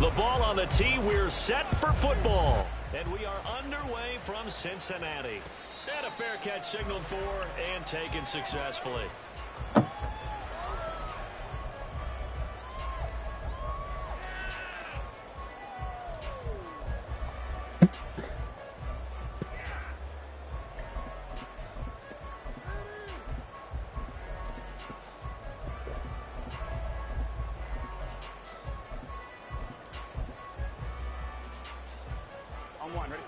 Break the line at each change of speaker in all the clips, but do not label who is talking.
The ball on the tee. We're set for football. And we are underway from Cincinnati. And a fair catch signaled for and taken successfully.
One, ready?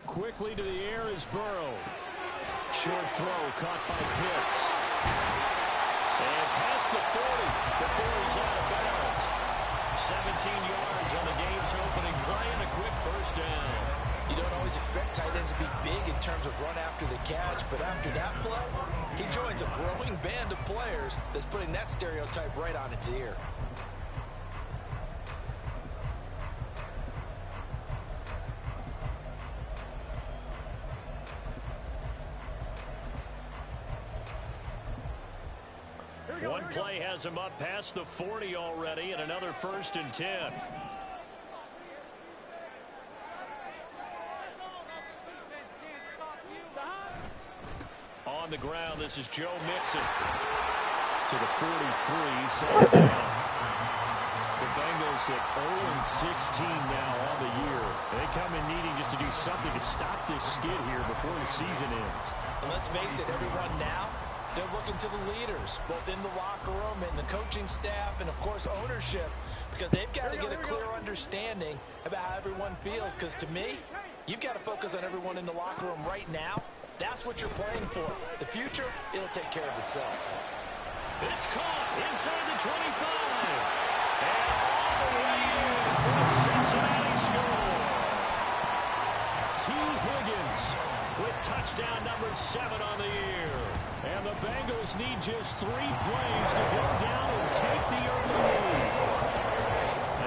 Quickly to the air is Burrow. Short throw caught by Pitts. And past the 40 before he's out of bounds. 17 yards on the game's opening play and a quick first down.
You don't always expect tight ends to be big in terms of run after the catch, but after that play, he joins a growing band of players that's putting that stereotype right on its ear.
One play has him up past the 40 already, and another 1st and 10. On the ground, this is Joe Mixon. To the 43, second down. The Bengals at 0-16 now on the year. They come in needing just to do something to stop this skid here before the season ends.
And let's face it, everyone now, they're looking to the leaders, both in the locker room and the coaching staff and, of course, ownership, because they've got to get a clear understanding about how everyone feels. Because to me, you've got to focus on everyone in the locker room right now. That's what you're playing for. The future, it'll take care of itself.
It's caught inside the 25. And all the way in for a Cincinnati score. T. Higgins with touchdown number 7 on the year. And the Bengals need just 3 plays to go down and take the early lead.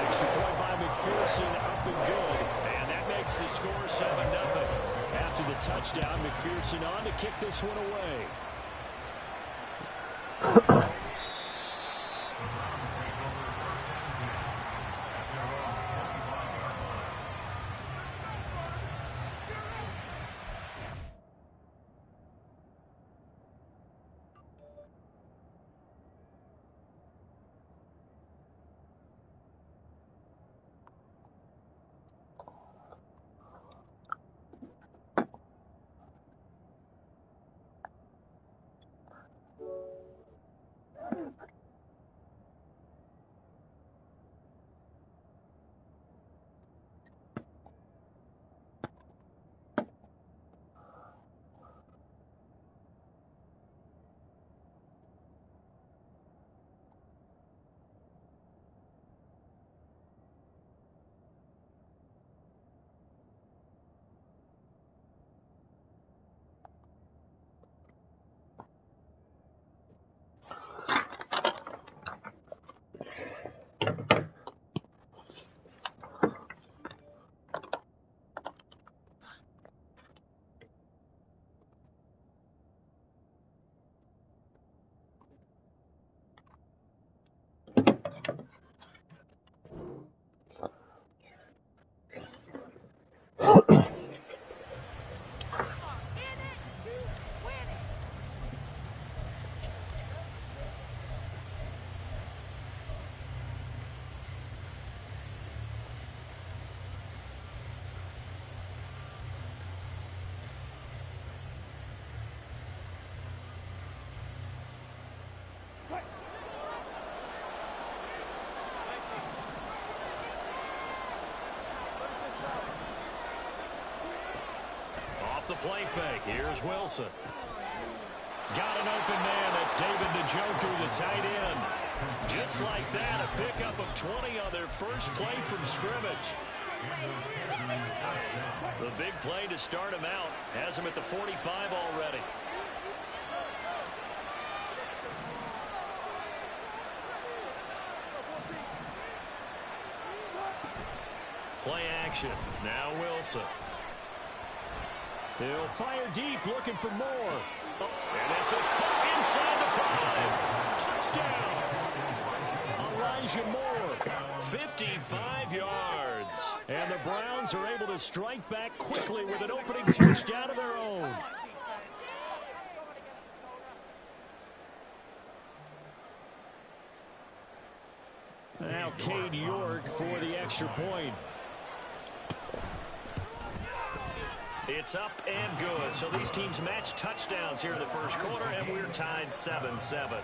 Extra point by McPherson up and good. And that makes the score 7-0. After the touchdown, McPherson on to kick this one away. The play fake. Here's Wilson. Got an open man. That's David Njoku, the tight end. Just like that, a pickup of 20 on their first play from scrimmage. The big play to start him out has him at the 45 already. Play action. Now Wilson. He'll fire deep, looking for more. Oh, and this is caught inside the 5. Touchdown. Elijah Moore, 55 yards. And the Browns are able to strike back quickly with an opening touchdown of their own. Now Cade York for the extra point. It's up and good. So these teams match touchdowns here in the first quarter, and we're tied 7-7.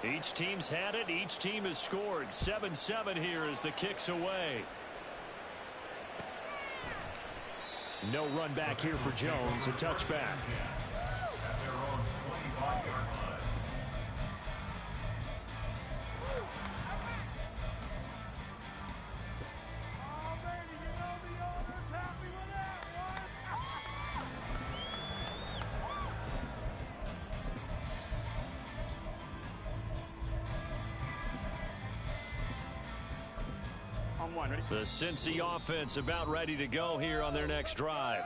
Each team's had it. Each team has scored. 7-7 here as the kick's away. No run back here for Jones. A touchback. The Cincy offense about ready to go here on their next drive.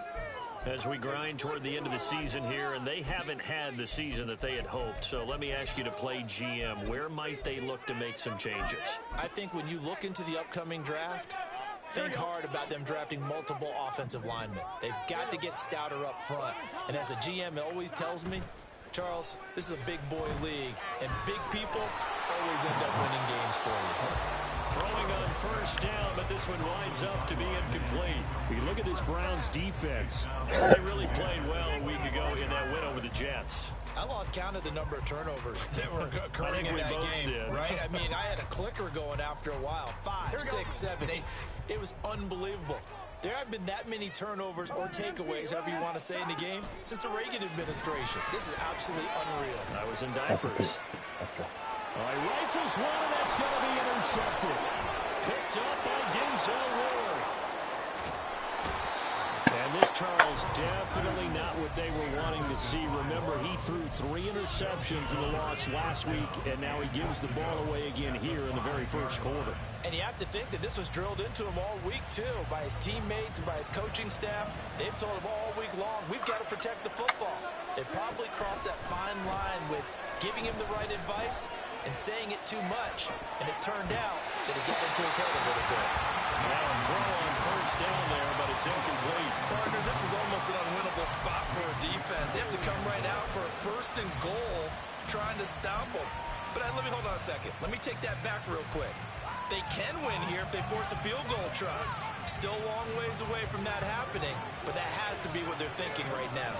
As we grind toward the end of the season here, and they haven't had the season that they had hoped. So let me ask you to play GM. Where might they look to make some changes?
I think when you look into the upcoming draft, think hard about them drafting multiple offensive linemen. They've got to get stouter up front. And as a GM always tells me, Charles, this is a big boy league, and big people always end up winning games for you.
Throwing on first down, but this one winds up to be incomplete. You look at this Browns defense. They really played well a week ago in that win over the Jets.
I lost count of the number of turnovers that were occurring in that game, right? I mean, I had a clicker going after a while. 5, 6, 7, 8. It was unbelievable. There have been that many turnovers or takeaways, however you want to say, in the game since the Reagan administration. This is absolutely unreal.
I was in diapers. All right, rifles one, and that's going to be intercepted. Picked up by Denzel Ward. And this, Charles, definitely not what they were wanting to see. Remember, he threw 3 interceptions in the loss last week, and now he gives the ball away again here in the very first quarter.
And you have to think that this was drilled into him all week, too, by his teammates and by his coaching staff. They've told him all week long, we've got to protect the football. They probably crossed that fine line with giving him the right advice and saying it too much, and it turned out that it got into his head a little bit.
Now a throw on first down there, but it's incomplete.
Partner, this is almost an unwinnable spot for a defense. They have to come right out for a first and goal, trying to stop them. But let me hold on a second. Let me take that back real quick. They can win here if they force a field goal try. Still a long ways away from that happening, but that has to be what they're thinking right now.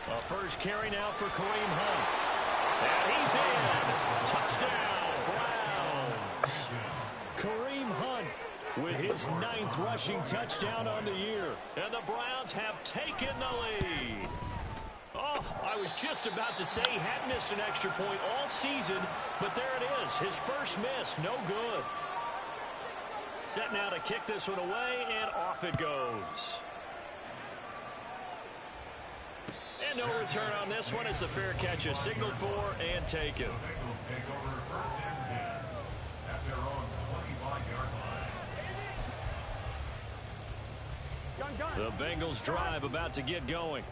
A first carry now for Kareem Hunt. And he's in. Touchdown, Browns. Kareem Hunt with his 9th rushing touchdown on the year. And the Browns have taken the lead. Oh, I was just about to say he had missed an extra point all season, but there it is. His first miss, no good. Set now to kick this one away, and off it goes. And no return on this one as the fair catch is signaled for and taken. The Bengals drive about to get going.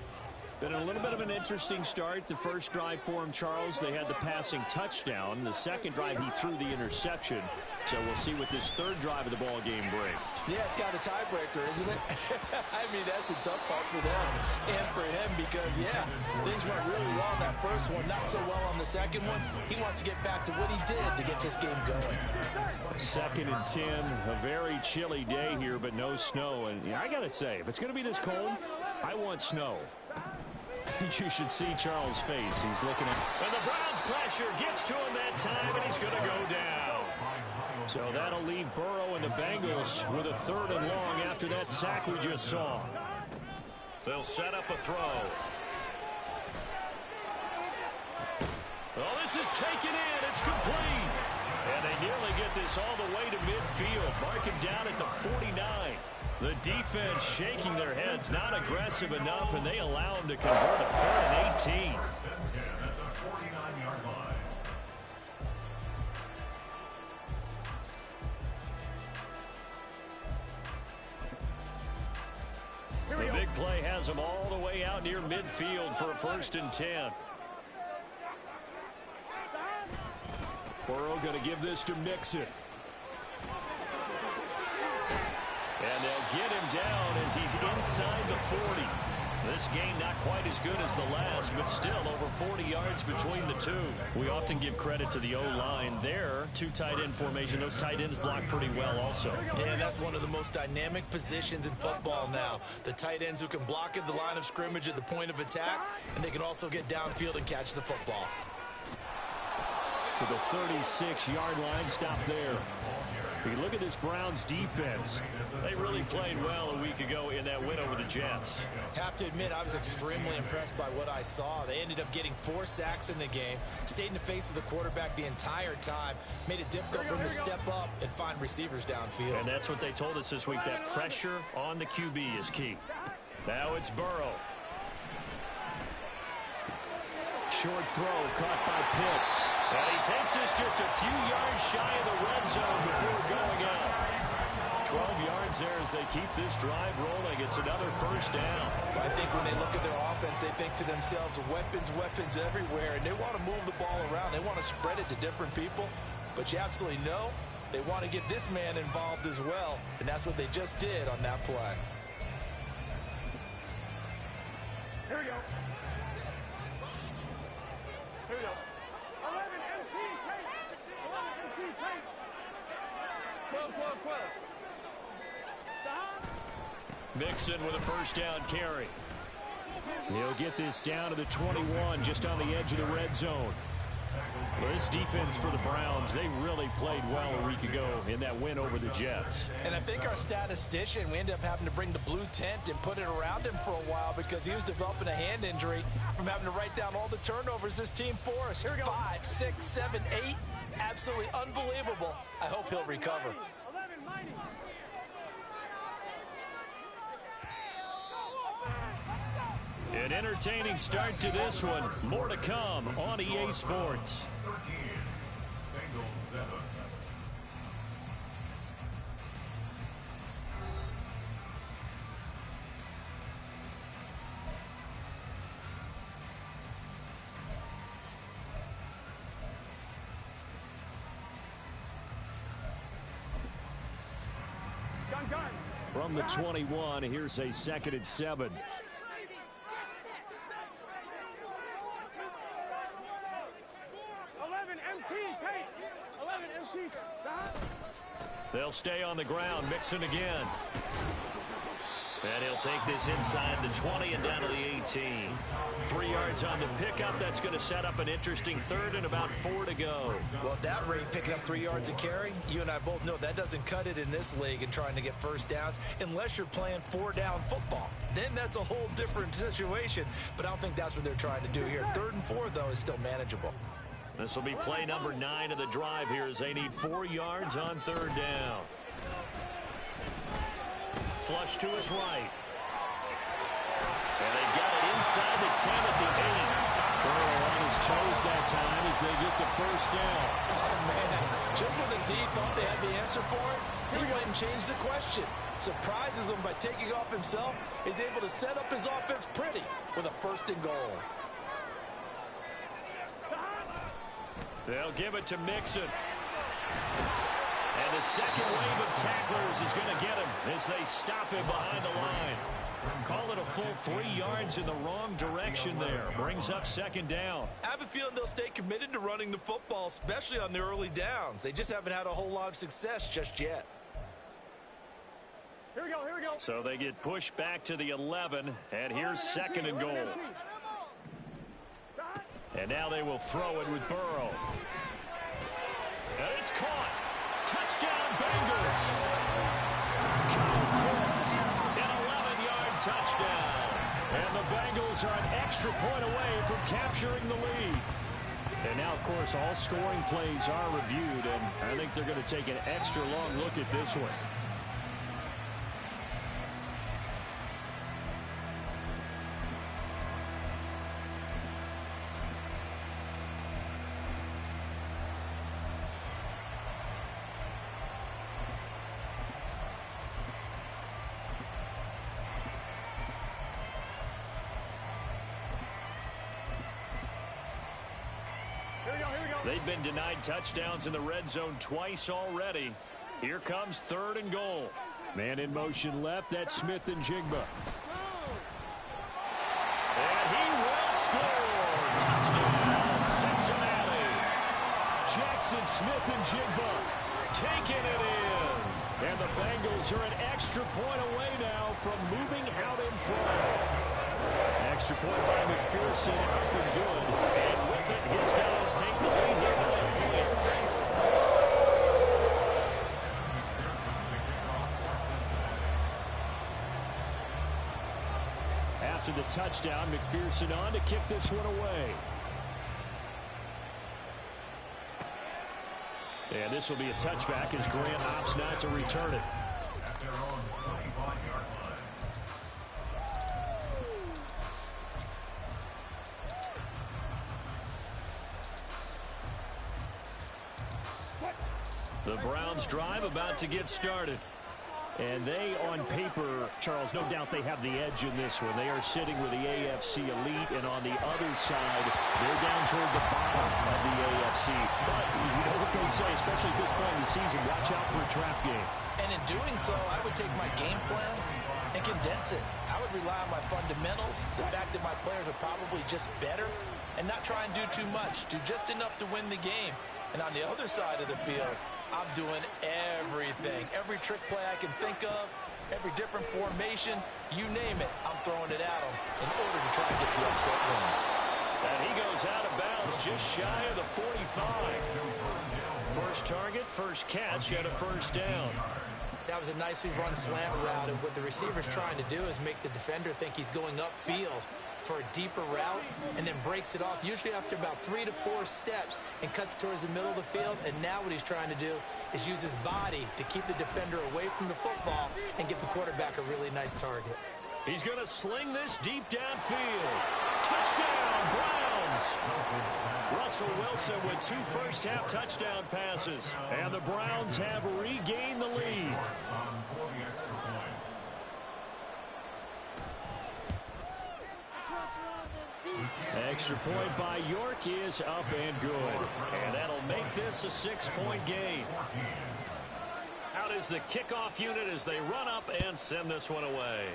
Been a little bit of an interesting start. The first drive for him, Charles, they had the passing touchdown. The second drive, he threw the interception. So we'll see what this third drive of the ball game brings.
Yeah, it's got a tiebreaker, isn't it? I mean, that's a tough part for them and for him because, yeah, things went really well on that first one, not so well on the second one. He wants to get back to what he did to get this game going.
2nd and 10, a very chilly day here, but no snow. And yeah, I got to say, if it's going to be this cold, I want snow. You should see Charles' face. He's looking at... And the Browns pressure gets to him that time, and he's going to go down. So that'll leave Burrow and the Bengals with a 3rd and long after that sack we just saw. They'll set up a throw. Oh, this is taken in. It's complete. And they nearly get this all the way to midfield. Mark him down at the 49. The defense shaking their heads, not aggressive enough, and they allow him to convert a 3rd and 18. has them all the way out near midfield for a 1st and 10. Burrow going to give this to Mixon. And they'll get him down as he's inside the 40. This game not quite as good as the last, but still over 40 yards between the two. We often give credit to the O-line there. 2 tight end formation. Those tight ends block pretty well also.
Yeah, that's one of the most dynamic positions in football now. The tight ends who can block at the line of scrimmage at the point of attack, and they can also get downfield and catch the football.
To the 36-yard line, stop there. If you look at this Browns defense, they really played well a week ago in that win over the Jets.
Have to admit, I was extremely impressed by what I saw. They ended up getting 4 sacks in the game, stayed in the face of the quarterback the entire time, made it difficult for him to step up and find receivers downfield.
And that's what they told us this week, that pressure on the QB is key. Now it's Burrow. Short throw caught by Pitts. And he takes this just a few yards shy of the red zone before going out. 12 yards there as they keep this drive rolling. It's another 1st down.
I think when they look at their offense, they think to themselves, weapons, weapons everywhere. And they want to move the ball around. They want to spread it to different people. But you absolutely know they want to get this man involved as well. And that's what they just did on that play.
Here we go. Here we go. 11 MT tape. 11 MT tape. 12, 12, 12.
Mixon with a 1st down carry. He'll get this down to the 21, just on the edge of the red zone. Well, this defense for the Browns, they really played well a week ago in that win over the Jets.
And I think our statistician, we ended up having to bring the blue tent and put it around him for a while because he was developing a hand injury from having to write down all the turnovers this team forced. 5, 6, 7, 8. Absolutely unbelievable. I hope he'll recover.
11, mighty.
An entertaining start to this one. More to come on EA Sports.
13, Bengals 7.
Gun.
From the 21, here's a 2nd and 7.
11 MT tape. 11 MT.
They'll stay on the ground. Mixon again. And he'll take this inside the 20 and down to the 18. 3 yards on the pickup. That's going to set up an interesting 3rd and about 4 to go.
Well, at that rate, picking up 3 yards a carry, you and I both know that doesn't cut it in this league and trying to get 1st downs unless you're playing 4-down football. Then that's a whole different situation. But I don't think that's what they're trying to do here. 3rd and 4, though, is still manageable.
This will be play number 9 of the drive here as they need 4 yards on 3rd down. Flush to his right. And they've got it inside the 10 at the 8. Burrow on his toes that time as they get the 1st down.
Oh, man. Just when the D thought they had the answer for it, he went and changed the question. Surprises him by taking off himself. He's able to set up his offense pretty with a 1st and goal.
They'll give it to Mixon. And the second wave of tacklers is going to get him as they stop him behind the line. Call it a full 3 yards in the wrong direction there. Brings up 2nd down.
I have a feeling they'll stay committed to running the football, especially on the early downs. They just haven't had a whole lot of success just yet.
Here we go.
So they get pushed back to the 11, and here's 2nd and goal. And now they will throw it with Burrow. And it's caught. Touchdown, Bengals. Kyle Pitts, an 11-yard touchdown. And the Bengals are an extra point away from capturing the lead. And now, of course, all scoring plays are reviewed, and I think they're going to take an extra long look at this one. They've been denied touchdowns in the red zone twice already. Here comes 3rd and goal. Man in motion left. That's Smith and Jigba. And he will score. Touchdown, Cincinnati. Jackson Smith and Jigba taking it in. And the Bengals are an extra point away now from moving out in front. Extra point by McPherson, up and good. And with it, his guys take the lead here by a point. After the touchdown, McPherson on to kick this one away. And this will be a touchback as Grant opts not to return it.
At their own 25-yard line.
The Browns drive about to get started. And they, on paper, Charles, no doubt they have the edge in this one. They are sitting with the AFC elite, and on the other side, they're down toward the bottom of the AFC. But you know what they say, especially at this point in the season, watch out for a trap game.
And in doing so, I would take my game plan and condense it. I would rely on my fundamentals, the fact that my players are probably just better, and not try and do too much, do just enough to win the game. And on the other side of the field, I'm doing everything. Every trick play I can think of, every different formation, you name it, I'm throwing it at them in order to try and get the upset win.
And he goes out of bounds just shy of the 45. First target, first catch, and a first down.
That was a nicely run slant route, and what the receiver's trying to do is make the defender think he's going upfield for a deeper route, and then breaks it off, usually after about 3 to 4 steps, and cuts towards the middle of the field. And now what he's trying to do is use his body to keep the defender away from the football and give the quarterback a really nice target.
He's going to sling this deep downfield. Touchdown, Browns! Russell Wilson with 2 first-half touchdown passes. And the Browns have regained the lead. Extra point by York is up and good. And that'll make this a 6-point game. Out is the kickoff unit as they run up and send this one away.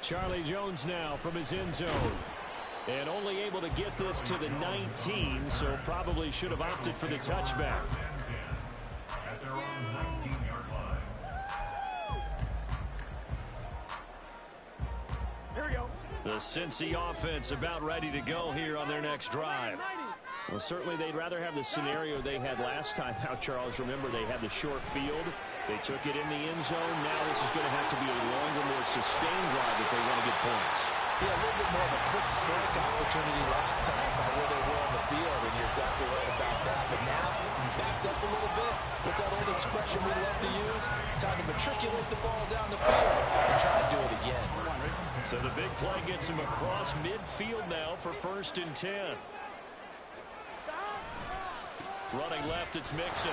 Charlie Jones now from his end zone. And only able to get this to the 19, so probably should have opted for the touchback.
At their own 19-yard line.
Here we go.
The Cincy offense about ready to go here on their next drive. Well, certainly they'd rather have the scenario they had last time out, Charles. Remember, they had the short field. They took it in the end zone. Now this is going to have to be a longer, more sustained drive if they want to get points.
Yeah, a little bit more of a quick strike opportunity last time by where they were on the field, and you're exactly right about that. But now, backed up a little bit. What's that old expression we love to use? Time to matriculate the ball down the field and try to do it again.
So the big play gets him across midfield now for 1st and 10. Running left, it's Mixon.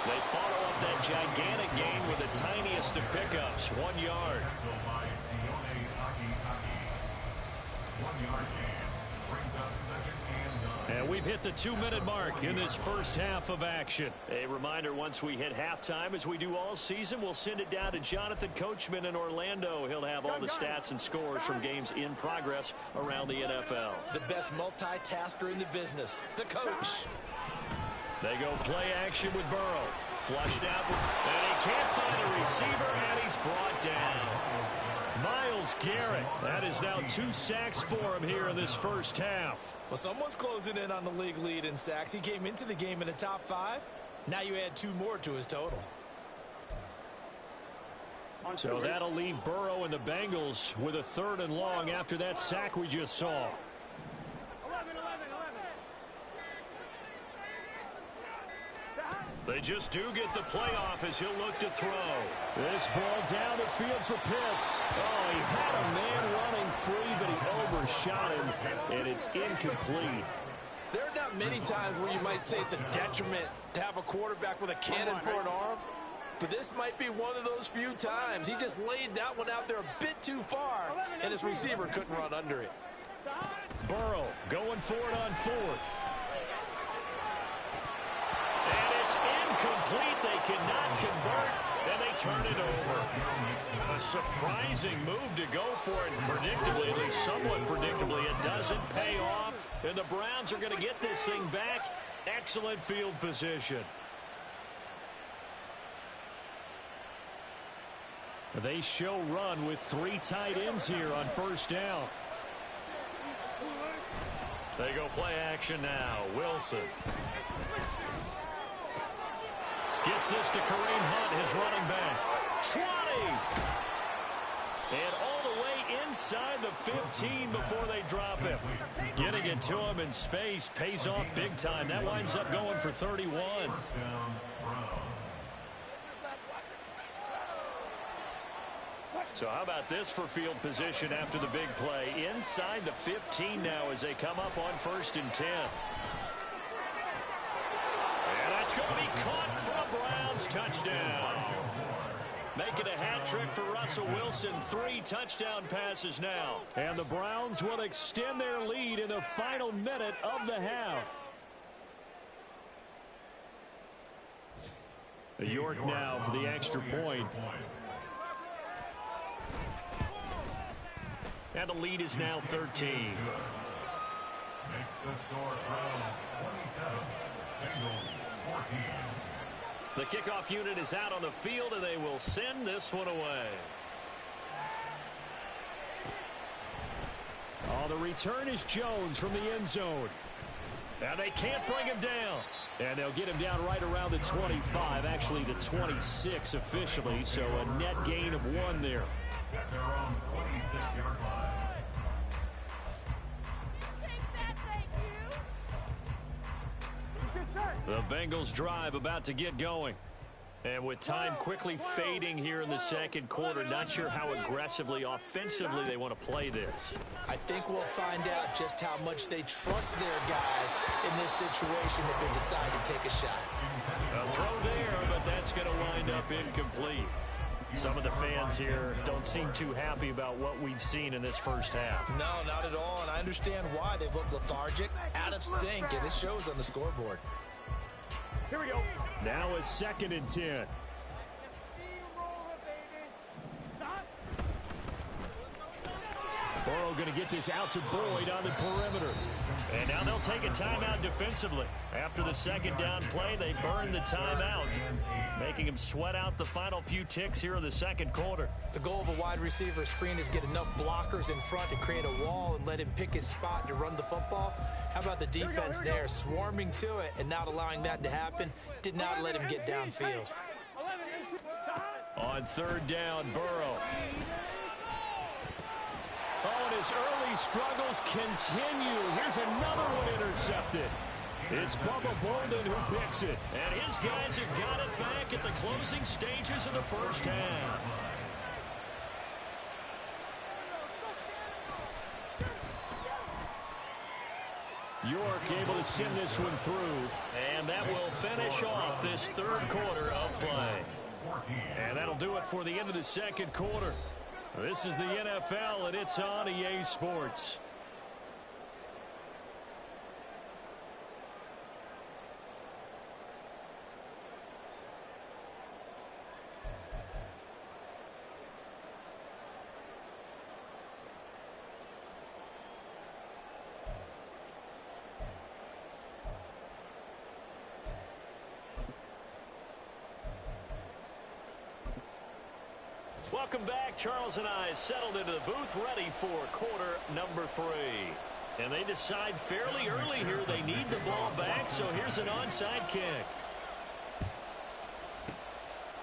They follow up that gigantic gain with the tiniest of pickups, 1 yard.
1 yard gain brings up 2nd and 9.
And we've hit the 2-minute mark in this first half of action. A reminder, once we hit halftime, as we do all season, we'll send it down to Jonathan Coachman in Orlando. He'll have all the stats and scores from games in progress around the NFL.
The best multitasker in the business, the coach.
They go play action with Burrow. Flushed out, and he can't find a receiver, and he's brought down. Myles Garrett, that is now 2 sacks for him here in this first half.
Well, someone's closing in on the league lead in sacks. He came into the game in the top 5. Now you add 2 more to his total.
So that'll leave Burrow and the Bengals with a 3rd and long after that sack we just saw.
11.
They just do get the playoff as he'll look to throw. This ball down the field for Pitts. Oh, he had a man running free, but he overshot him, and it's incomplete.
There are not many times where you might say it's a detriment to have a quarterback with a cannon for an arm, but this might be one of those few times. He just laid that one out there a bit too far, and his receiver couldn't run under it.
Burrow going for it on fourth. And it's incomplete. They cannot convert, and they turn it over. A surprising move to go for it. Predictably, at least somewhat predictably, it doesn't pay off. And the Browns are going to get this thing back. Excellent field position. They show run with 3 tight ends here on first down. They go play action now. Wilson gets this to Kareem Hunt, his running back. 20! And all the way inside the 15 before they drop him. Getting it to him in space pays off big time. That winds up going for 31. So how about this for field position after the big play? Inside the 15 now as they come up on 1st and 10. And that's going to be caught for a Browns touchdown. Making a hat trick for Russell Wilson. 3 touchdown passes now. And the Browns will extend their lead in the final minute of the half. York now for the extra point. And the lead is now 13.
Makes the score Browns 27, Bengals 14.
The kickoff unit is out on the field, and they will send this one away. Oh, the return is Jones from the end zone. And they can't bring him down. And they'll get him down right around the 25, actually the 26 officially, so a net gain of 1 there.
At their own 26-yard line.
The Bengals drive about to get going. And with time quickly fading here in the second quarter, not sure how aggressively, offensively they want to play this.
I think we'll find out just how much they trust their guys in this situation if they decide to take a shot.
A throw there, but that's going to wind up incomplete. Some of the fans here don't seem too happy about what we've seen in this first half.
No, not at all, and I understand why. They've looked lethargic, out of sync, and it shows on the scoreboard.
Here we go.
Now a 2nd and 10. Burrow going to get this out to Boyd on the perimeter. And now they'll take a timeout defensively. After the second down play, they burn the timeout, making him sweat out the final few ticks here in the second quarter.
The goal of a wide receiver screen is get enough blockers in front to create a wall and let him pick his spot to run the football. How about the defense there, swarming to it and not allowing that to happen? Did not let him get downfield.
On 3rd down, Burrow. Oh, and his early struggles continue. Here's another one intercepted. It's Bubba Bolden who picks it. And his guys have got it back at the closing stages of the first half. York able to send this one through. And that will finish off this 3rd quarter of play. And that'll do it for the end of the second quarter. This is the NFL, and it's on EA Sports. Welcome back. Charles and I settled into the booth ready for quarter number 3. And they decide fairly early here they need the ball back, so here's an onside kick.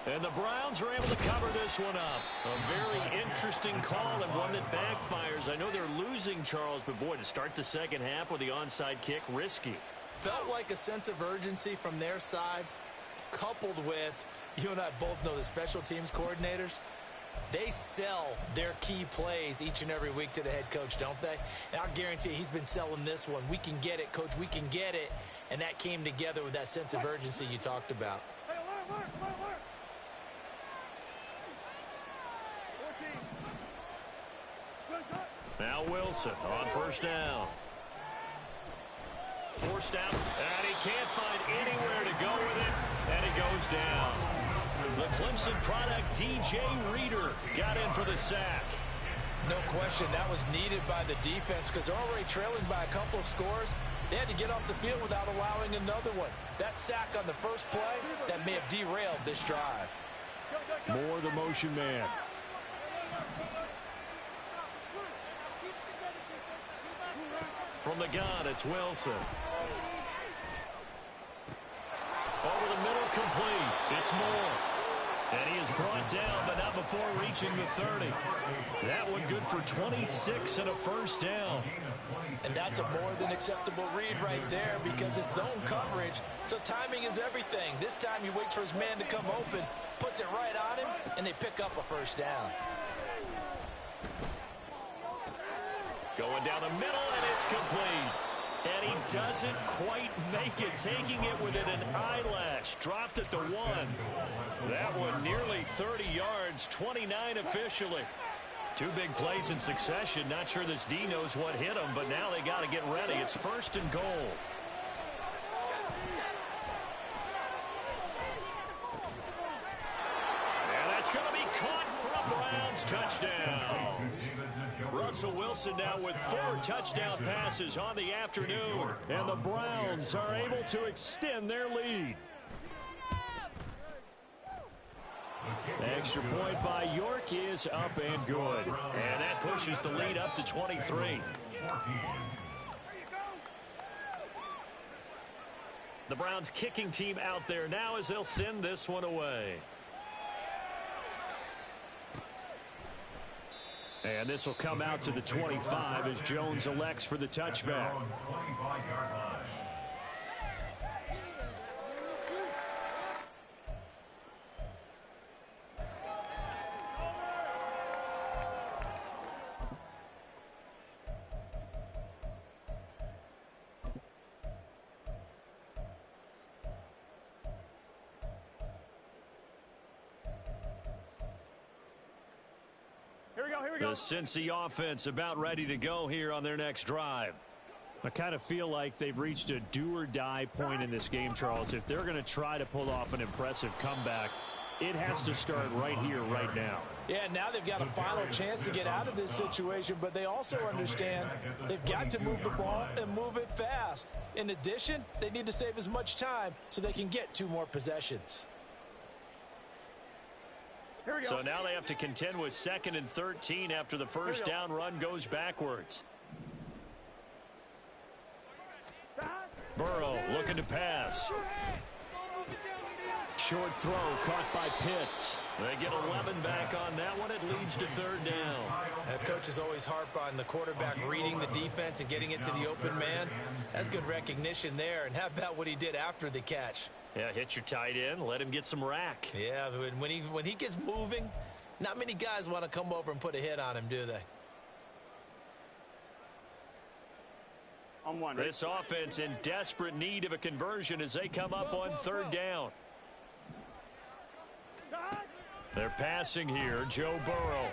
And the Browns are able to cover this one up. A very interesting call and one that backfires. I know they're losing, Charles, but boy, to start the second half with the onside kick, risky.
Felt like a sense of urgency from their side, coupled with, you and I both know the special teams coordinators. They sell their key plays each and every week to the head coach, don't they? And I'll guarantee you he's been selling this one. We can get it, coach, we can get it. And that came together with that sense of urgency you talked about.
Hey, alert.
Now Wilson on first down. Forced out, and he can't find anywhere to go with it, and he goes down. The Clemson product, DJ Reader, got in for the sack.
No question, that was needed by the defense because they're already trailing by a couple of scores. They had to get off the field without allowing another one. That sack on the first play, that may have derailed this drive.
More the motion man. From the gun, it's Wilson. Over the middle, complete. It's Moore. And he is brought down, but not before reaching the 30. That one good for 26 and a first down.
And that's a more than acceptable read right there because it's zone coverage, so timing is everything. This time he waits for his man to come open, puts it right on him, and they pick up a first down.
Going down the middle, and it's complete. And he doesn't quite make it, taking it within an eyelash. Dropped at the 1. That one nearly 30 yards, 29 officially. Two big plays in succession. Not sure this D knows what hit him, but now they got to get ready. It's first and goal. And that's going to be caught for a Browns touchdown. Russell Wilson now with 4 touchdown passes on the afternoon. And the Browns are able to extend their lead. Extra point by York is up and good. And that pushes the lead up to 23. The Browns kicking team out there now as they'll send this one away. And this will come out to the 25 as Jones elects for the touchback. The Cincy offense about ready to go here on their next drive. I kind of feel like they've reached a do-or-die point in this game, Charles. If they're going to try to pull off an impressive comeback, it has to start right here, right now.
Yeah, now they've got a final chance to get out of this situation, but they also understand they've got to move the ball and move it fast. In addition, they need to save as much time so they can get 2 more possessions.
So now they have to contend with 2nd and 13 after the first down run goes backwards. Burrow looking to pass. Short throw caught by Pitts. They get 11 back on that one. It leads to 3rd down.
Coaches always harp on the quarterback reading the defense and getting it to the open man. That's good recognition there. And how about what he did after the catch?
Yeah, hit your tight end. Let him get some rack.
Yeah, when he gets moving, not many guys want to come over and put a hit on him, do they?
On one.
This offense in desperate need of a conversion as they come up on 3rd down. They're passing here. Joe Burrow.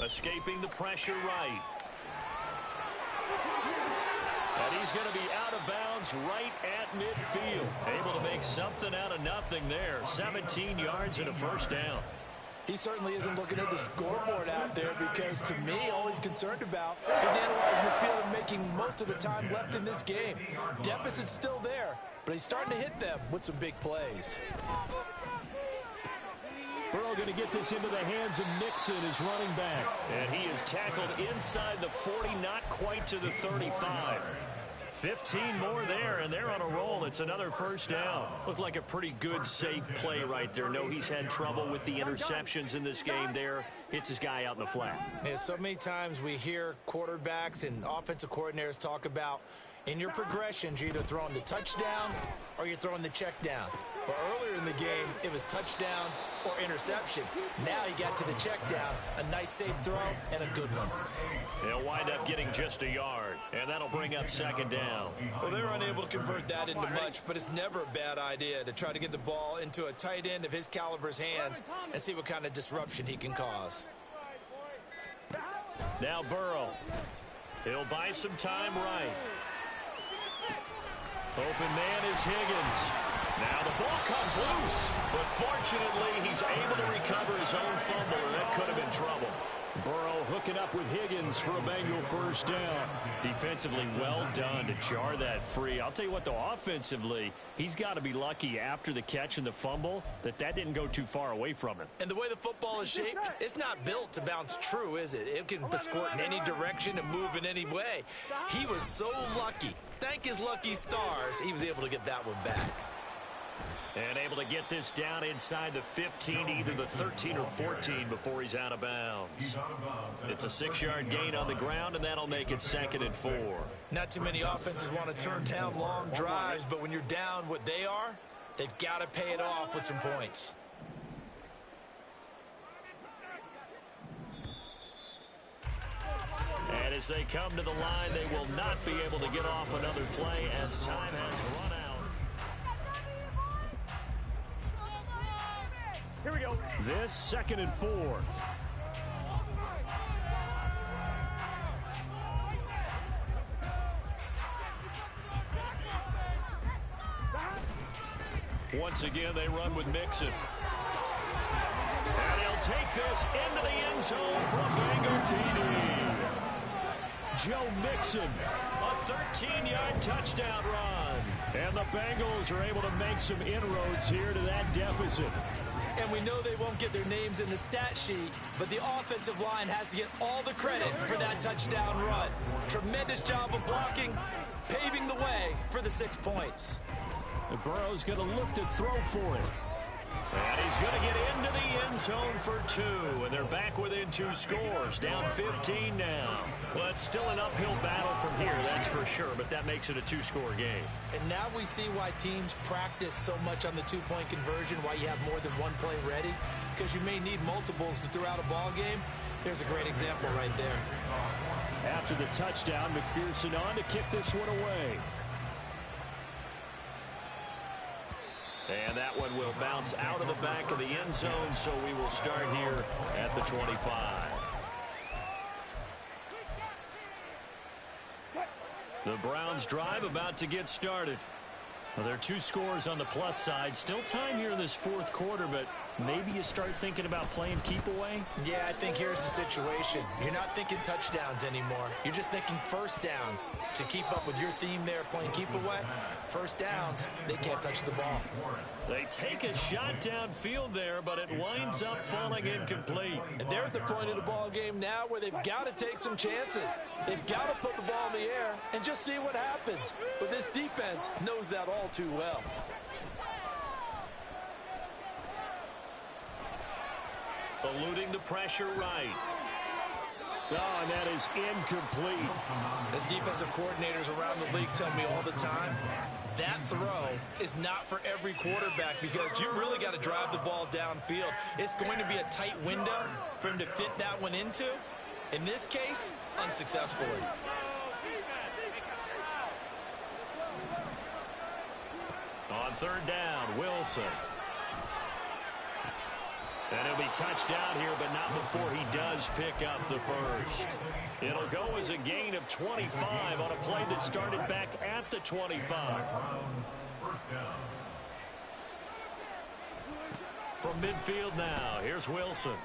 Escaping the pressure right. And he's going to be out of bounds right at midfield. Able to make something out of nothing there. 17 yards and a first down.
He certainly isn't looking at the scoreboard out there because, to me, all he's concerned about is analyzing the field and making most of the time left in this game. Deficit's still there, but he's starting to hit them with some big plays.
Burrow going to get this into the hands of Nixon as running back. And he is tackled inside the 40, not quite to the 35. 15 more there, and they're on a roll. It's another first down. Looked like a pretty good, safe play right there. No, he's had trouble with the interceptions in this game there. Hits his guy out in the flat.
Yeah, so many times we hear quarterbacks and offensive coordinators talk about in your progressions, you're either throwing the touchdown or you're throwing the check down. But earlier in the game, it was touchdown or interception. Now he got to the check down, a nice safe throw, and a good one.
They'll wind up getting just a yard, and that'll bring up 2nd down.
Well, they're unable to convert that into much, but it's never a bad idea to try to get the ball into a tight end of his caliber's hands and see what kind of disruption he can cause.
Now Burrow. He'll buy some time right. Open man is Higgins. Now the ball comes loose, but fortunately he's able to recover his own fumble, and that could have been trouble. Burrow hooking up with Higgins for a Bengal first down. Defensively, well done to jar that free. I'll tell you what, though, offensively, he's got to be lucky after the catch and the fumble that didn't go too far away from him.
And the way the football is shaped, it's not built to bounce true, is it? It can squirt in any direction and move in any way. He was so lucky. Thank his lucky stars, he was able to get that one back.
And able to get this down inside the 15, either the 13 or 14 before he's out of bounds. It's a 6-yard gain on the ground, and that'll make it 2nd and 4.
Not too many offenses want to turn down long drives, but when you're down what they are, they've got to pay it off with some points.
And as they come to the line, they will not be able to get off another play as time has run out.
Here we go.
This 2nd and 4. Once again, they run with Mixon. And he'll take this into the end zone for a Bengal TD. Joe Mixon, a 13-yard touchdown run. And the Bengals are able to make some inroads here to that deficit.
And we know they won't get their names in the stat sheet, but the offensive line has to get all the credit for that touchdown run. Tremendous job of blocking, paving the way for the 6 points.
And Burrow's going to look to throw for it. And he's going to get into the end zone for 2. And they're back within 2 scores. Down 15 now. Well, it's still an uphill battle from here, that's for sure. But that makes it a 2-score game.
And now we see why teams practice so much on the 2-point conversion, why you have more than one play ready. Because you may need multiples to throw out a ball game. There's a great example right there.
After the touchdown, McPherson on to kick this one away. And that one will bounce out of the back of the end zone, so we will start here at the 25. The Browns drive about to get started. Well, there are 2 scores on the plus side. Still time here in this 4th quarter, but maybe you start thinking about playing keep away?
Yeah, I think here's the situation. You're not thinking touchdowns anymore. You're just thinking first downs. To keep up with your theme there, playing keep away, first downs, they can't touch the ball.
They take a shot downfield there, but it winds up falling incomplete.
And they're at the point of the ball game now where they've got to take some chances. They've got to put the ball in the air and just see what happens. But this defense knows that all too well.
Eluding the pressure right. Oh, and that is incomplete.
As defensive coordinators around the league tell me all the time, that throw is not for every quarterback because you've really got to drive the ball downfield. It's going to be a tight window for him to fit that one into. In this case, unsuccessfully.
On 3rd down, Wilson. And he'll be touched down here, but not before he does pick up the first. It'll go as a gain of 25 on a play that started back at the 25. From midfield now, here's Wilson.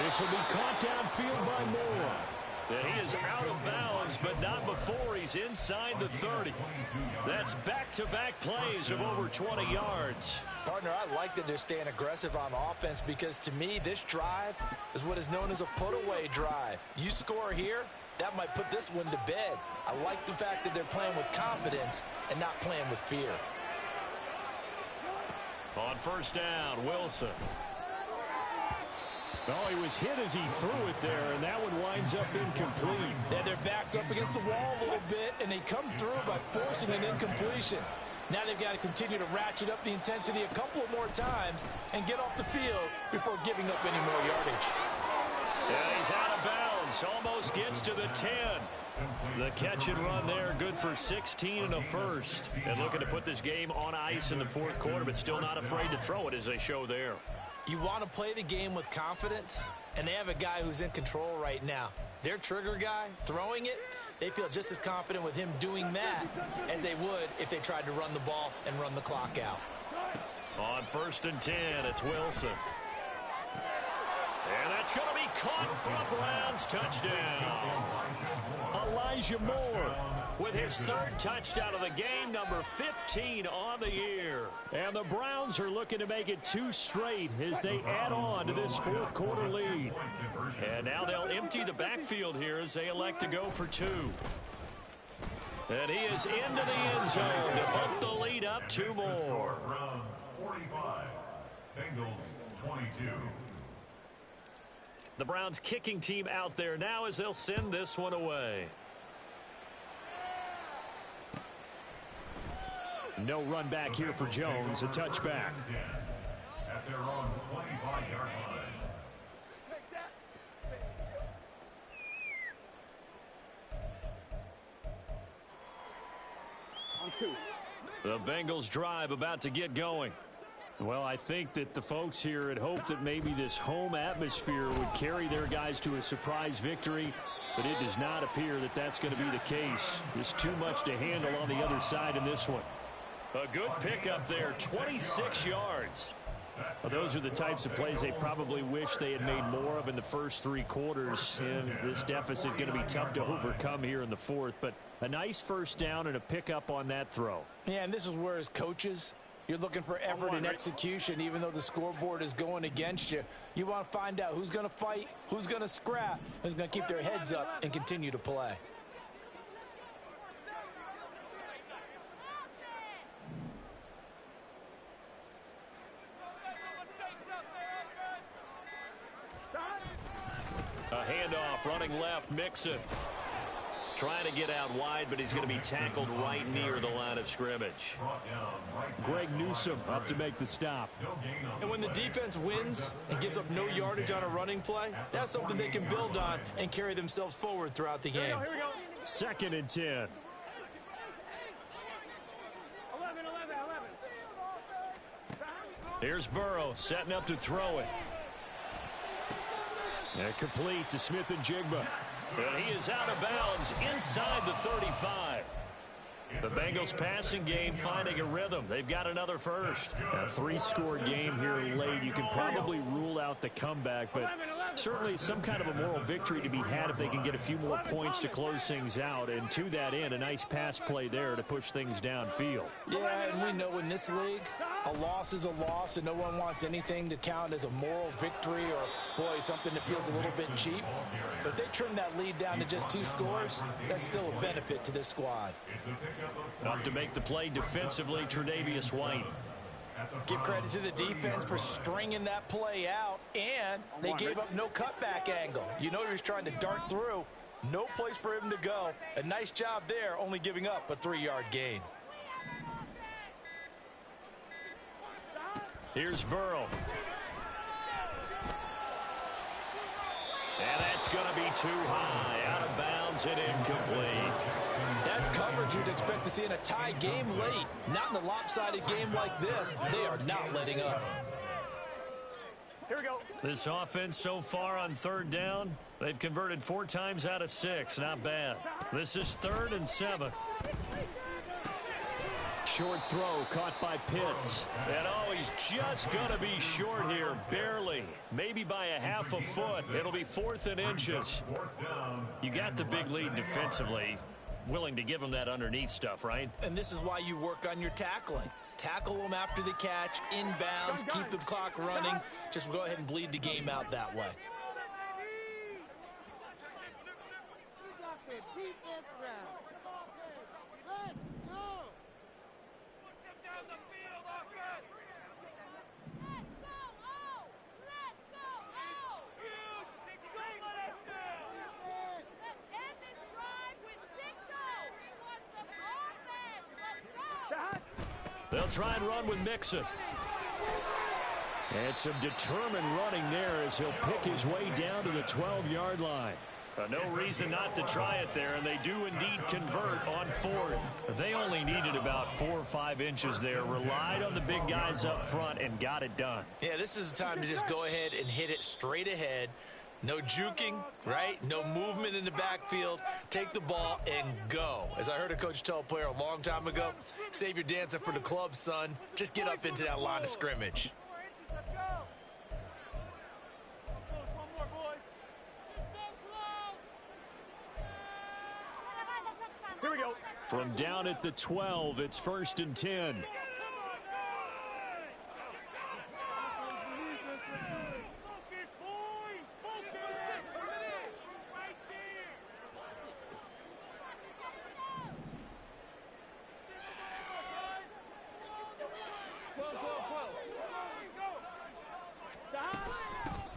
This will be caught downfield by Moore. And he is out of bounds, but not before he's inside the 30. That's back-to-back plays of over 20 yards.
Partner, I like that they're staying aggressive on offense because to me, this drive is what is known as a put-away drive. You score here, that might put this one to bed. I like the fact that they're playing with confidence and not playing with fear.
On 1st down, Wilson. Oh, he was hit as he threw it there, and that one winds up incomplete.
Yeah, their back's up against the wall a little bit, and they come through by forcing an incompletion. Now they've got to continue to ratchet up the intensity a couple of more times and get off the field before giving up any more yardage.
Yeah, he's out of bounds. Almost gets to the 10. The catch and run there, good for 16 and a first. And looking to put this game on ice in the 4th quarter, but still not afraid to throw it as they show there.
You want to play the game with confidence, and they have a guy who's in control right now. Their trigger guy, throwing it, they feel just as confident with him doing that as they would if they tried to run the ball and run the clock out.
On 1st and 10, it's Wilson. And that's going to be caught for a Browns touchdown. Elijah Moore with his 3rd touchdown of the game, number 15 on the year. And the Browns are looking to make it 2 straight as they add on to this 4th quarter lead. And now they'll empty the backfield here as they elect to go for 2. And he is into the end zone to bump the lead up 2 more.
Browns 45, Bengals 22.
The Browns kicking team out there now as they'll send this one away. No run back here for Jones, a touchback.
At their own 25-yard line.
The Bengals drive about to get going. Well, I think that the folks here had hoped that maybe this home atmosphere would carry their guys to a surprise victory, but it does not appear that that's going to be the case. There's too much to handle on the other side in this one. A good pickup there, 26 yards.
Well, those are the types of plays they probably wish they had made more of in the first 3 quarters. And this deficit going to be tough to overcome here in the 4th. But a nice first down and a pickup on that throw.
Yeah, and this is where as coaches, you're looking for effort and execution. Even though the scoreboard is going against you, you want to find out who's going to fight, who's going to scrap, who's going to keep their heads up and continue to play.
A handoff, running left, Mixon. Trying to get out wide, but he's going to be tackled right near the line of scrimmage.
Greg Newsome up to make the stop.
And when the defense wins and gives up no yardage on a running play, that's something they can build on and carry themselves forward throughout the game.
2nd and 10.
11.
Here's Burrow setting up to throw it.
And complete to Smith and Jigba.
And he is out of bounds inside the 35. The Bengals passing game finding a rhythm. They've got another first.
A 3-score game here late. You can probably rule out the comeback, but certainly some kind of a moral victory to be had if they can get a few more points to close things out. And to that end, a nice pass play there to push things downfield.
Yeah, and we know in this league, a loss is a loss, and no one wants anything to count as a moral victory or, boy, something that feels a little bit cheap. But if they trim that lead down to just 2 scores, that's still a benefit to this squad.
Up to make the play defensively, Tre'Davious White.
Give credit to the defense for stringing that play out, and they gave up no cutback angle. You know he was trying to dart through. No place for him to go. A nice job there, only giving up a 3-yard gain.
Here's Burrow. And that's going to be too high. Out of bounds and incomplete.
That's coverage you'd expect to see in a tie game late. Not in a lopsided game like this. They are not letting up.
Here we go.
This offense so far on 3rd down, they've converted 4 times out of 6. Not bad. This is 3rd and 7.
Short throw caught by Pitts.
And oh, he's just going to be short here, barely. Maybe by a half a foot. It'll be 4th and inches. You got the big lead defensively. Willing to give him that underneath stuff, right?
And this is why you work on your tackling. Tackle them after the catch, inbounds, keep the clock running. Just go ahead and bleed the game out that way.
We got the defense round. Come on, man. Let's go. Push him down the field, offense. Let's go, oh! Let's go, oh! Huge! Don't let us down! Let's end this drive with 6-0. We want some offense. Let's go!
They'll try and run with Mixon.
And some determined running there as he'll pick his way down to the 12-yard line.
No reason not to try it there, and they do indeed convert on 4th. They only needed about 4 or 5 inches there, relied on the big guys up front, and got it done.
Yeah, this is the time to just go ahead and hit it straight ahead. No juking, right? No movement in the backfield. Take the ball and go. As I heard a coach tell a player a long time ago, save your dancing for the club, son. Just get up into that line of scrimmage.
Let's go. One more, boys.
Here we go.
From down at the 12, it's 1st and 10.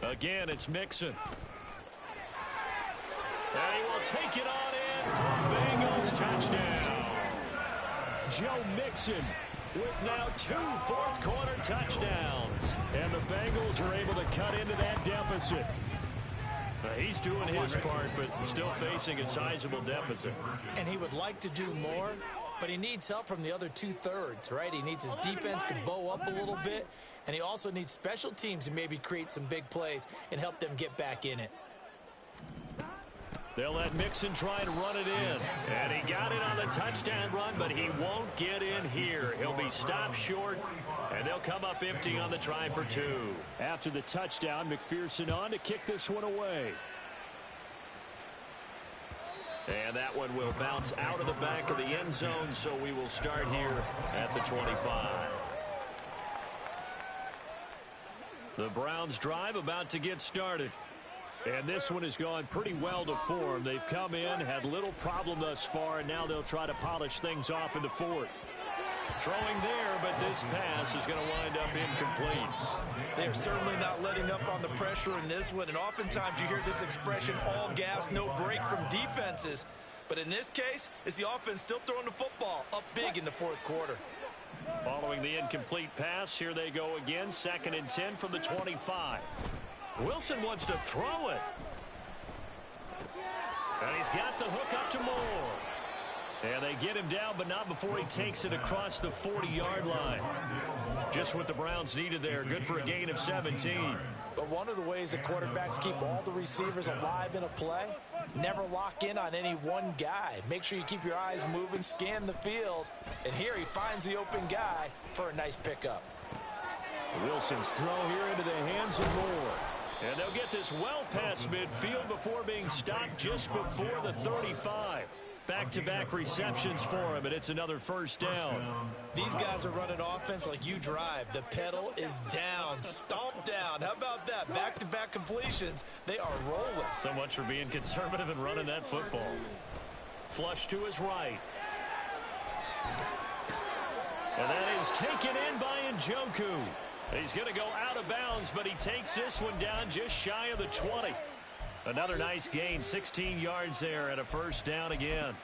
Again, it's Mixon. And he will take it on in for a Bengals touchdown. Joe Mixon with now 2 fourth-quarter touchdowns. And the Bengals are able to cut into that deficit. He's doing his part, but still facing a sizable deficit.
And he would like to do more, but he needs help from the other 2/3, right? He needs his defense to bow up a little bit, and he also needs special teams to maybe create some big plays and help them get back in it.
They'll let Mixon try and run it in. And he got it on the touchdown run, but he won't get in here. He'll be stopped short, and they'll come up empty on the try for 2. After the touchdown, McPherson on to kick this one away. And that one will bounce out of the back of the end zone, so we will start here at the 25. The Browns drive about to get started. And this one has gone pretty well to form. They've come in, had little problem thus far, and now they'll try to polish things off in the 4th. Throwing there, but this pass is going to wind up incomplete.
They're certainly not letting up on the pressure in this one, and oftentimes you hear this expression, all gas, no break from defenses. But in this case, it's the offense still throwing the football up big in the 4th quarter.
Following the incomplete pass, here they go again, 2nd and 10 from the 25. Wilson wants to throw it. And he's got the hook up to Moore. And they get him down, but not before he takes it across the 40-yard line. Just what the Browns needed there. Good for a gain of 17.
But one of the ways that quarterbacks keep all the receivers alive in a play, never lock in on any one guy. Make sure you keep your eyes moving, scan the field. And here he finds the open guy for a nice pickup.
Wilson's throw here into the hands of Moore. And they'll get this well past midfield before being stopped just before the 35. Back-to-back receptions for him, and it's another 1st down.
These guys are running offense like you drive. The pedal is down, stomped down. How about that? Back-to-back completions. They are rolling.
So much for being conservative and running that football. Flush to his right. And that is taken in by Njoku. He's going to go out of bounds, but he takes this one down just shy of the 20. Another nice gain, 16 yards there and a 1st down again.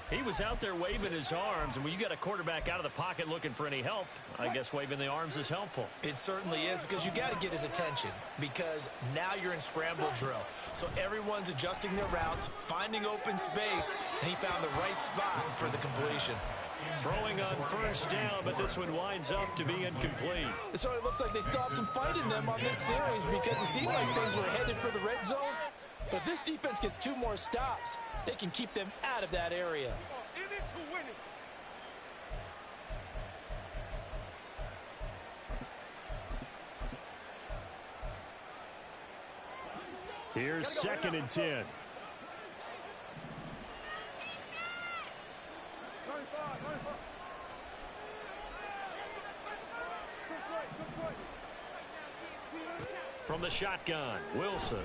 He was out there waving his arms, and when you got a quarterback out of the pocket looking for any help, I guess waving the arms is helpful.
It certainly is, because you got to get his attention, because now you're in scramble drill. So everyone's adjusting their routes, finding open space, and he found the right spot for the completion.
Throwing on 1st down, but this one winds up to be incomplete.
So it looks like they still have some fight in them on this series, because it seemed like things were headed for the red zone. But if this defense gets 2 more stops, they can keep them out of that area.
In it to win it.
Here's 2nd and 10.
95.
From the shotgun, Wilson.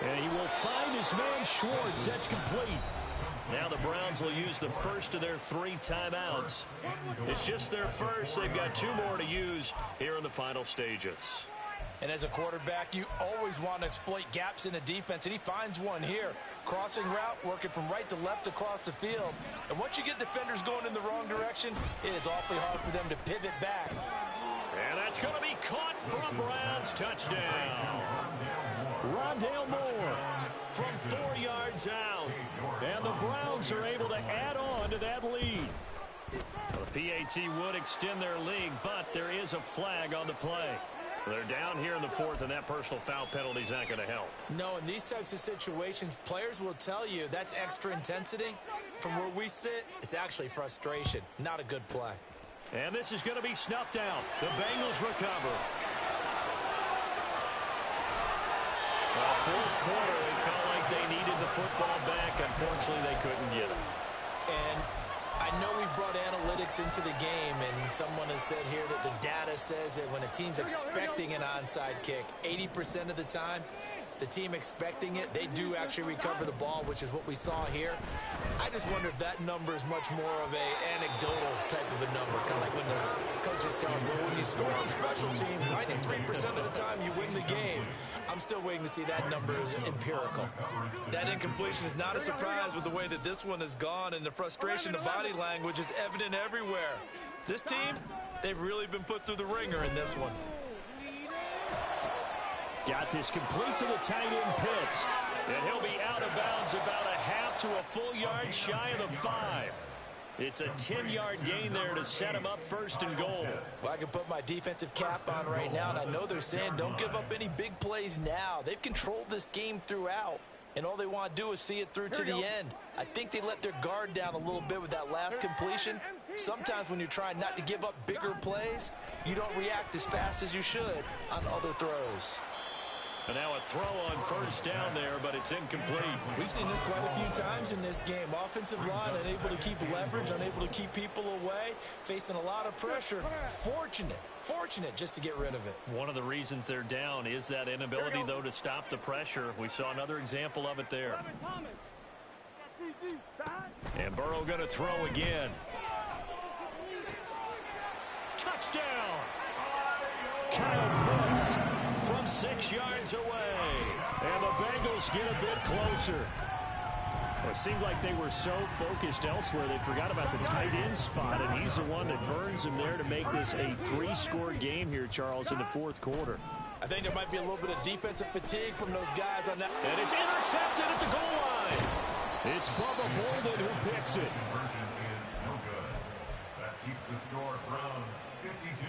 And he will find his man Schwartz. That's complete. Now the Browns will use the first of their 3 timeouts. It's just their first. They've got 2 more to use here in the final stages.
And as a quarterback, you always want to exploit gaps in a defense, and he finds one here. Crossing route, working from right to left across the field. And once you get defenders going in the wrong direction, it is awfully hard for them to pivot back.
And that's going to be caught for a Browns touchdown. Rondale Moore from 4 yards out. And the Browns are able to add on to that lead. The PAT would extend their lead, but there is a flag on the play. They're down here in the fourth, and that personal foul penalty is not going to help.
No, in these types of situations, players will tell you that's extra intensity. From where we sit, it's actually frustration, not a good play.
And this is going to be snuffed out. The Bengals recover. Well, fourth quarter, they felt like they needed the football back. Unfortunately, they couldn't get it.
And I know we brought analytics into the game, and someone has said here that the data says that when a team's expecting an onside kick, 80% of the time, the team expecting it, they do actually recover the ball, which is what we saw here. I just wonder if that number is much more of a anecdotal type of a number, kind of like when the coaches tell us, well, when you score on special teams, 93% of the time you win the game. I'm still waiting to see that number is empirical. That incompletion is not a surprise with the way that this one has gone, and the frustration, the body language is evident everywhere. This team, they've really been put through the ringer in this one.
Got this complete to the tight end Pitts. And he'll be out of bounds about a half to a full yard shy of the 5. It's a 10-yard gain there to set him up first and goal.
Well, I can put my defensive cap on right now, and I know they're saying don't give up any big plays now. They've controlled this game throughout, and all they want to do is see it through to the end. I think they let their guard down a little bit with that last completion. Sometimes when you're trying not to give up bigger plays, you don't react as fast as you should on other throws.
And now a throw on first down there, but it's incomplete.
We've seen this quite a few times in this game. Offensive line unable to keep leverage, unable to keep people away, facing a lot of pressure. Fortunate just to get rid of it.
One of the reasons they're down is that inability, though, to stop the pressure. We saw another example of it there. And Burrow going to throw again. Touchdown! Kyle Pitts from 6 yards away. And the Bengals get a bit closer. Well, it seemed like they were so focused elsewhere, they forgot about the tight end spot, and he's the one that burns them there to make this a 3-score game here, Charles, in the fourth quarter.
I think there might be a little bit of defensive fatigue from those guys on that.
And it's intercepted at the goal line. It's Bubba Bolden who picks it.
Conversion is no good. That keeps the score Browns 52.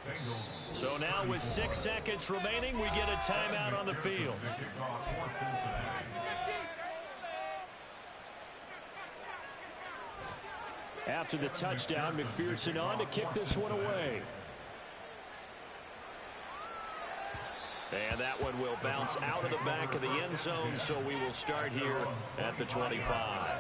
Bengals.
So now with 6 seconds remaining, we get a timeout on the field.
The kickoff for Cincinnati.
After the touchdown, McPherson on to kick this one away. And that one will bounce out of the back of the end zone, so we will start here at the 25.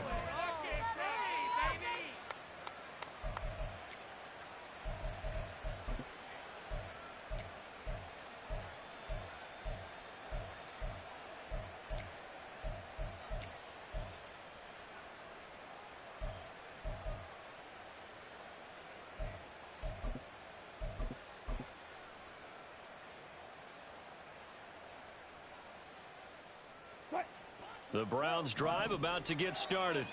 The Browns drive about to get started.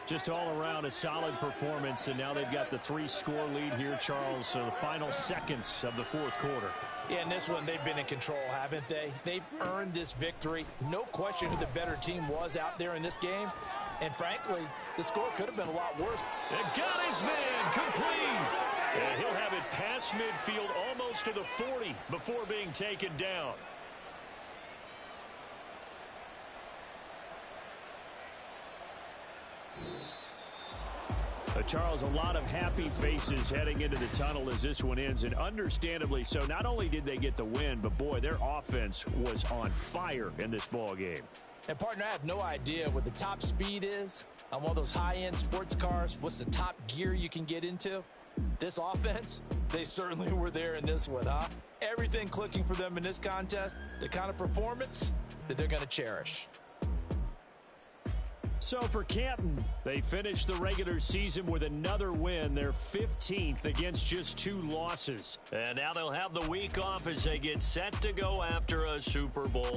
Just all around a solid performance, and now they've got the 3-score lead here, Charles. So the final seconds of the fourth quarter.
Yeah, in this one, they've been in control, haven't they? They've earned this victory. No question who the better team was out there in this game. And frankly, the score could have been a lot worse.
And got his man complete. And he'll have it past midfield almost to the 40 before being taken down. Charles, a lot of happy faces heading into the tunnel as this one ends, and understandably so. Not only did they get the win, but boy, their offense was on fire in this ball game.
And partner, I have no idea what the top speed is on one of those high-end sports cars. What's the top gear you can get into? This offense, they certainly were there in this one, huh? Everything clicking for them in this contest, the kind of performance that they're going to cherish.
So for Canton, they finished the regular season with another win. They're 15th against just 2 losses. And now they'll have the week off as they get set to go after a Super Bowl.